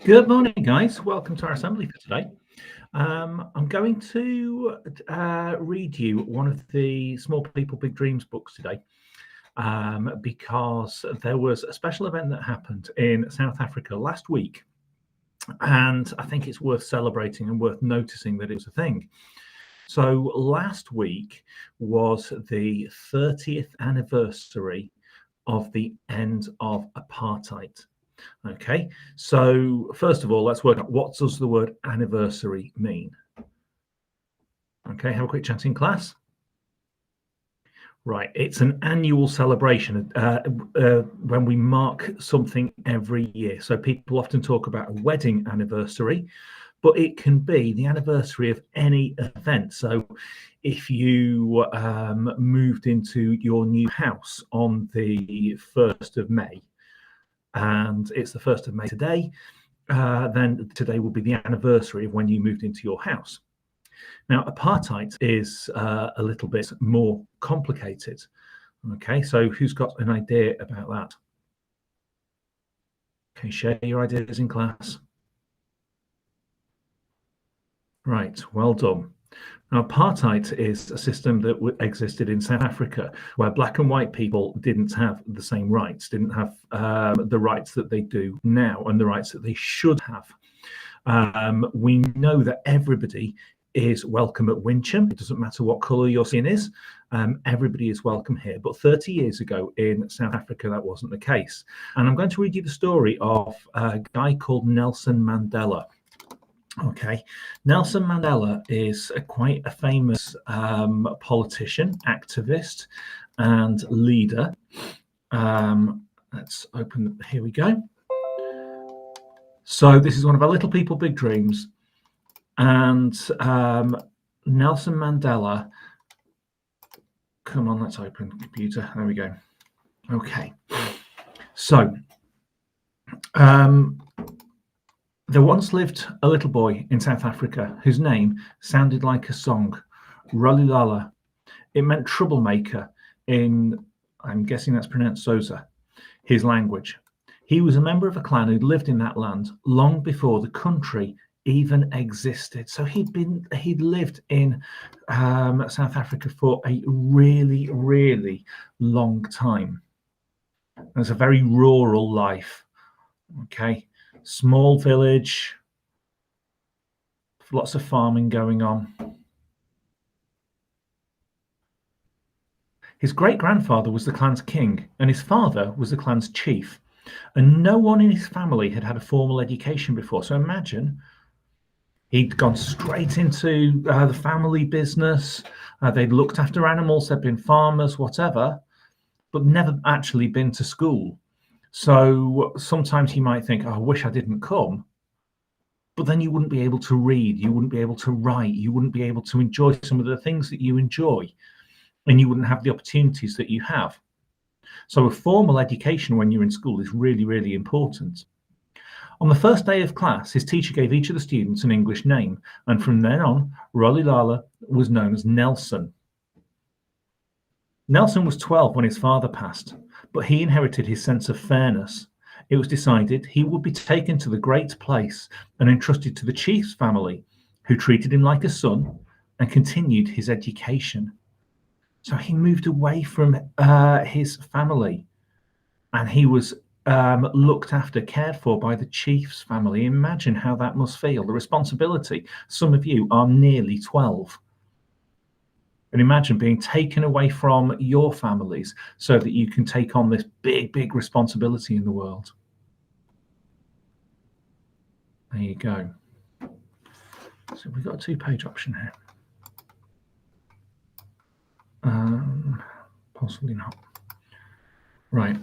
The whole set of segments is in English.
Good morning, guys. Welcome to our assembly for today. I'm going to read you one of the Small People, Big Dreams books today because there was a special event that happened in South Africa last week, and I think it's worth celebrating and worth noticing that it was a thing. So last week was the 30th anniversary of the end of apartheid. Okay, so first of all, let's work out what does the word anniversary mean. Okay, have a quick chat in class. Right, it's an annual celebration when we mark something every year. So people often talk about a wedding anniversary, but it can be the anniversary of any event. So if you moved into your new house on the 1st of May, and it's the 1st of May today, then today will be the anniversary of when you moved into your house. Now, apartheid is a little bit more complicated. Okay, so who's got an idea about that? Okay, share your ideas in class. Right, well done. Now, apartheid is a system that existed in South Africa, where black and white people didn't have the same rights, didn't have the rights that they do now and the rights that they should have. We know that everybody is welcome at Wincham. It doesn't matter what colour your skin is. Everybody is welcome here. But 30 years ago in South Africa, that wasn't the case. And I'm going to read you the story of a guy called Nelson Mandela. Okay, Nelson Mandela is quite a famous politician, activist, and leader. Let's open, here we go. So this is one of our Little People, Big Dreams. And Nelson Mandela, come on, let's open the computer. There we go. Okay, so there once lived a little boy in South Africa whose name sounded like a song, Ralilala. It meant troublemaker in, I'm guessing that's pronounced Xhosa, his language. He was a member of a clan who'd lived in that land long before the country even existed. So he'd lived in South Africa for a really, really long time. It's a very rural life. Okay. Small village, lots of farming going on. His great-grandfather was the clan's king, and his father was the clan's chief. And no one in his family had had a formal education before. So imagine he'd gone straight into the family business. They'd looked after animals, they'd been farmers, whatever, but never actually been to school. So sometimes you might think, oh, I wish I didn't come. But then you wouldn't be able to read, you wouldn't be able to write, you wouldn't be able to enjoy some of the things that you enjoy, and you wouldn't have the opportunities that you have. So a formal education when you're in school is really, really important. On the first day of class, his teacher gave each of the students an English name, and from then on, Ralilala was known as Nelson. Nelson was 12 when his father passed, but he inherited his sense of fairness. It was decided he would be taken to the great place and entrusted to the chief's family, who treated him like a son and continued his education. So he moved away from his family, and he was looked after, cared for by the chief's family. Imagine how that must feel, the responsibility. Some of you are nearly 12. And imagine being taken away from your families so that you can take on this big, big responsibility in the world. There you go. So we've got a 2-page option here. Possibly not. Right.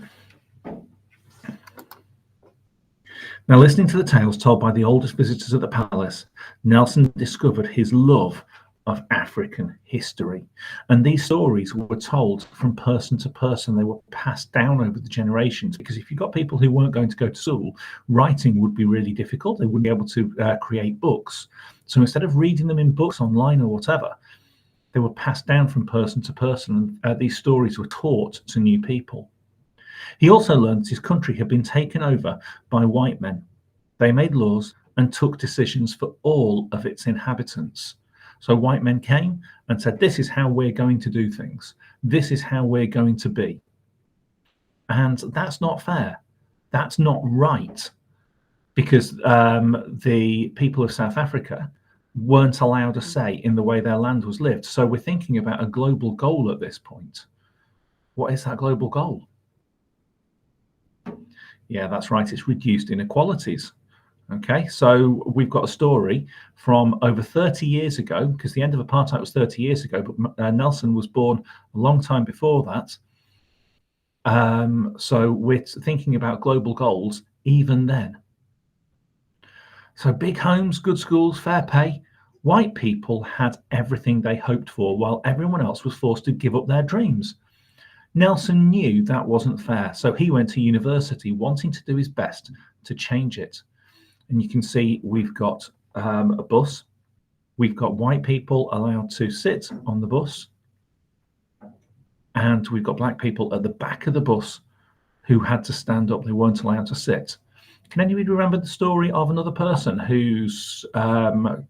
Now, listening to the tales told by the oldest visitors at the palace, Nelson discovered his love of African history. And these stories were told from person to person. They were passed down over the generations, because if you've got people who weren't going to go to school, writing would be really difficult. They wouldn't be able to create books. So instead of reading them in books online or whatever, they were passed down from person to person. And these stories were taught to new people. He also learned his country had been taken over by white men. They made laws and took decisions for all of its inhabitants. So white men came and said, this is how we're going to do things. This is how we're going to be. And that's not fair. That's not right, because the people of South Africa weren't allowed a say in the way their land was lived. So we're thinking about a global goal at this point. What is that global goal? Yeah, that's right. It's reduced inequalities. Okay, so we've got a story from over 30 years ago, because the end of apartheid was 30 years ago, but Nelson was born a long time before that. So we're thinking about global goals even then. So big homes, good schools, fair pay. White people had everything they hoped for, while everyone else was forced to give up their dreams. Nelson knew that wasn't fair, so he went to university wanting to do his best to change it. And you can see we've got a bus. We've got white people allowed to sit on the bus. And we've got black people at the back of the bus who had to stand up. They weren't allowed to sit. Can anybody remember the story of another person who's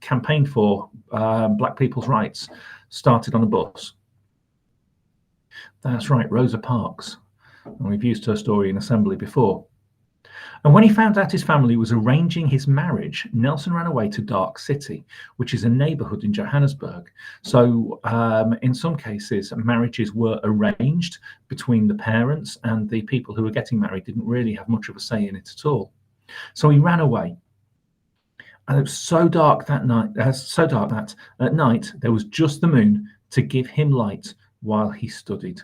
campaigned for black people's rights, started on a bus? That's right, Rosa Parks. And we've used her story in Assembly before. And when he found out his family was arranging his marriage, Nelson ran away to Dark City, which is a neighborhood in Johannesburg. So in some cases, marriages were arranged between the parents, and the people who were getting married didn't really have much of a say in it at all. So he ran away. And it was so dark that night, so dark that at night there was just the moon to give him light while he studied.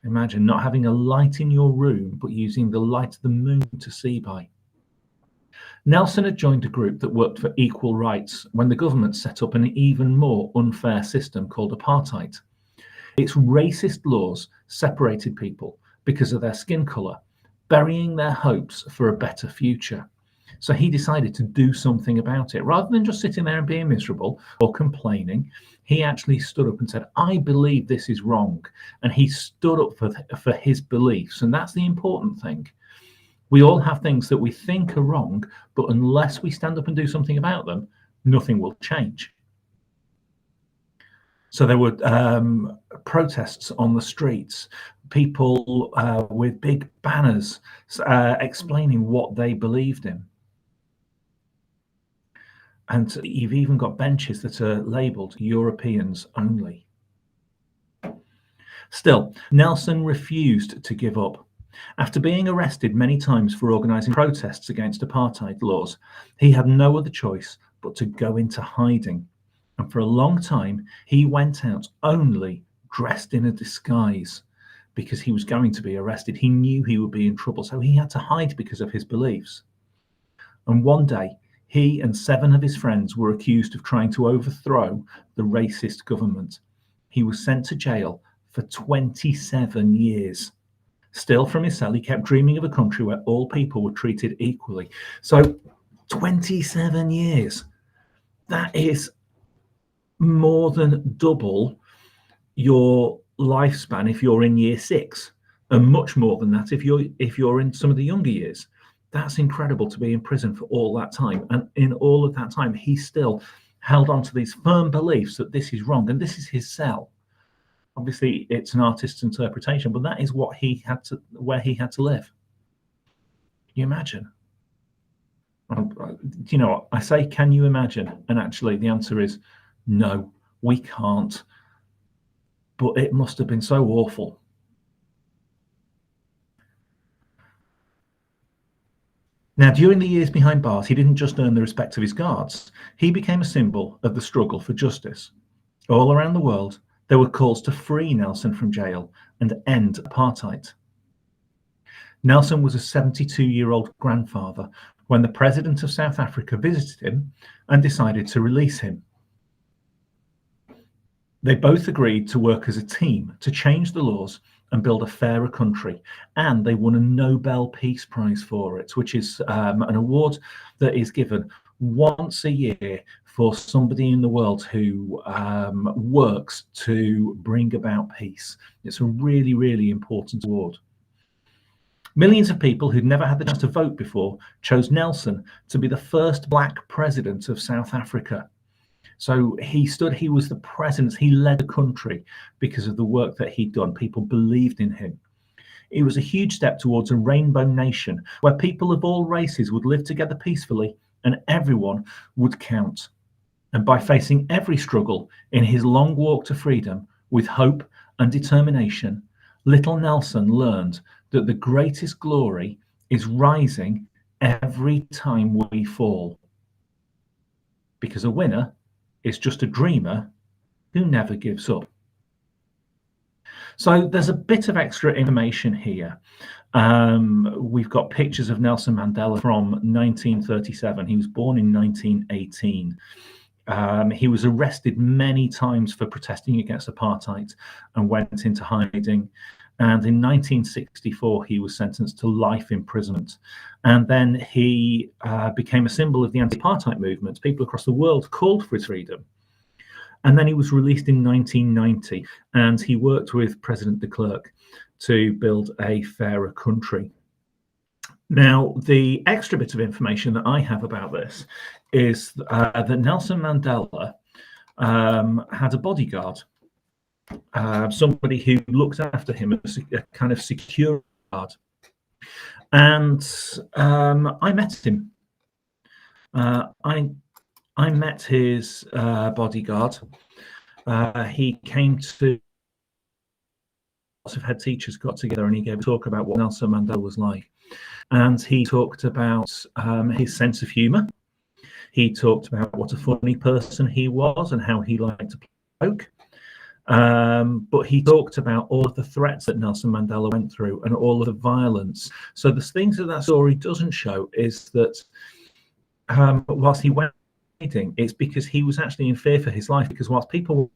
Imagine not having a light in your room, but using the light of the moon to see by. Nelson had joined a group that worked for equal rights when the government set up an even more unfair system called apartheid. Its racist laws separated people because of their skin color, burying their hopes for a better future. So he decided to do something about it. Rather than just sitting there and being miserable or complaining, he actually stood up and said, I believe this is wrong. And he stood up for his beliefs. And that's the important thing. We all have things that we think are wrong, but unless we stand up and do something about them, nothing will change. So there were protests on the streets, people with big banners explaining what they believed in. And you've even got benches that are labelled Europeans only. Still, Nelson refused to give up. After being arrested many times for organising protests against apartheid laws, he had no other choice but to go into hiding. And for a long time, he went out only dressed in a disguise because he was going to be arrested. He knew he would be in trouble, so he had to hide because of his beliefs. And one day, he and 7 of his friends were accused of trying to overthrow the racist government. He was sent to jail for 27 years. Still, from his cell, he kept dreaming of a country where all people were treated equally. So 27 years, that is more than double your lifespan if you're in year 6, and much more than that if you're in some of the younger years. That's incredible to be in prison for all that time. And in all of that time, he still held on to these firm beliefs that this is wrong, and this is his cell. Obviously, it's an artist's interpretation, but that is what where he had to live. Can you imagine? You know, I say, can you imagine? And actually, the answer is no, we can't. But it must have been so awful. Now, during the years behind bars, he didn't just earn the respect of his guards. He became a symbol of the struggle for justice. All around the world, there were calls to free Nelson from jail and end apartheid. Nelson was a 72-year-old grandfather when the president of South Africa visited him and decided to release him. They both agreed to work as a team to change the laws and build a fairer country, and they won a Nobel Peace Prize for it, which is an award that is given once a year for somebody in the world who works to bring about peace. It's a really, really important award. Millions of people who'd never had the chance to vote before chose Nelson to be the first black president of South Africa. So he was the president, he led the country because of the work that he'd done. People believed in him. It was a huge step towards a rainbow nation where people of all races would live together peacefully and everyone would count. And by facing every struggle in his long walk to freedom with hope and determination, little Nelson learned that the greatest glory is rising every time we fall. Because a winner is just a dreamer who never gives up. So there's a bit of extra information here. We've got pictures of Nelson Mandela from 1937. He was born in 1918. He was arrested many times for protesting against apartheid and went into hiding. And in 1964, he was sentenced to life imprisonment. And then he became a symbol of the anti-apartheid movement. People across the world called for his freedom. And then he was released in 1990, and he worked with President de Klerk to build a fairer country. Now, the extra bit of information that I have about this is that Nelson Mandela had a bodyguard, somebody who looked after him as a kind of security guard. And I met him. I met his bodyguard. He came to, lots of head teachers got together and he gave a talk about what Nelson Mandela was like. And he talked about his sense of humor. He talked about what a funny person he was and how he liked to play joke. But he talked about all of the threats that Nelson Mandela went through and all of the violence. So the things that story doesn't show is that whilst he went, it's because he was actually in fear for his life, because whilst people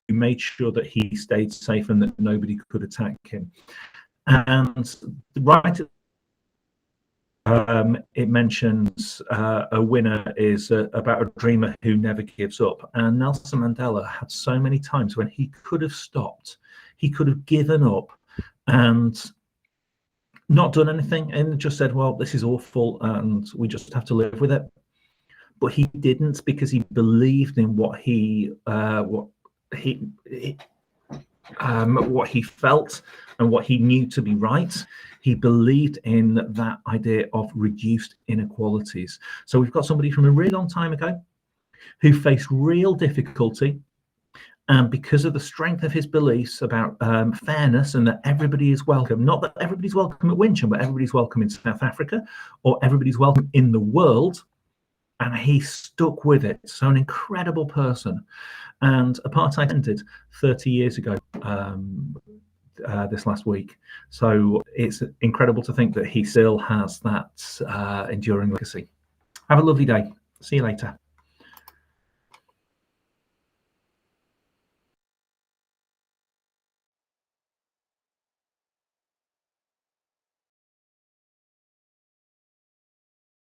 made sure that he stayed safe and that nobody could attack him. And right it mentions a winner is about a dreamer who never gives up. And Nelson Mandela had so many times when he could have stopped, he could have given up and not done anything and just said, well, this is awful and we just have to live with it. But he didn't, because he believed in what he felt and what he knew to be right. He believed in that idea of reduced inequalities. So we've got somebody from a really long time ago who faced real difficulty, and because of the strength of his beliefs about fairness and that everybody is welcome, not that everybody's welcome at Wincham, but everybody's welcome in South Africa, or everybody's welcome in the world, and he stuck with it. So an incredible person. And apartheid ended 30 years ago this last week. So it's incredible to think that he still has that enduring legacy. Have a lovely day. See you later.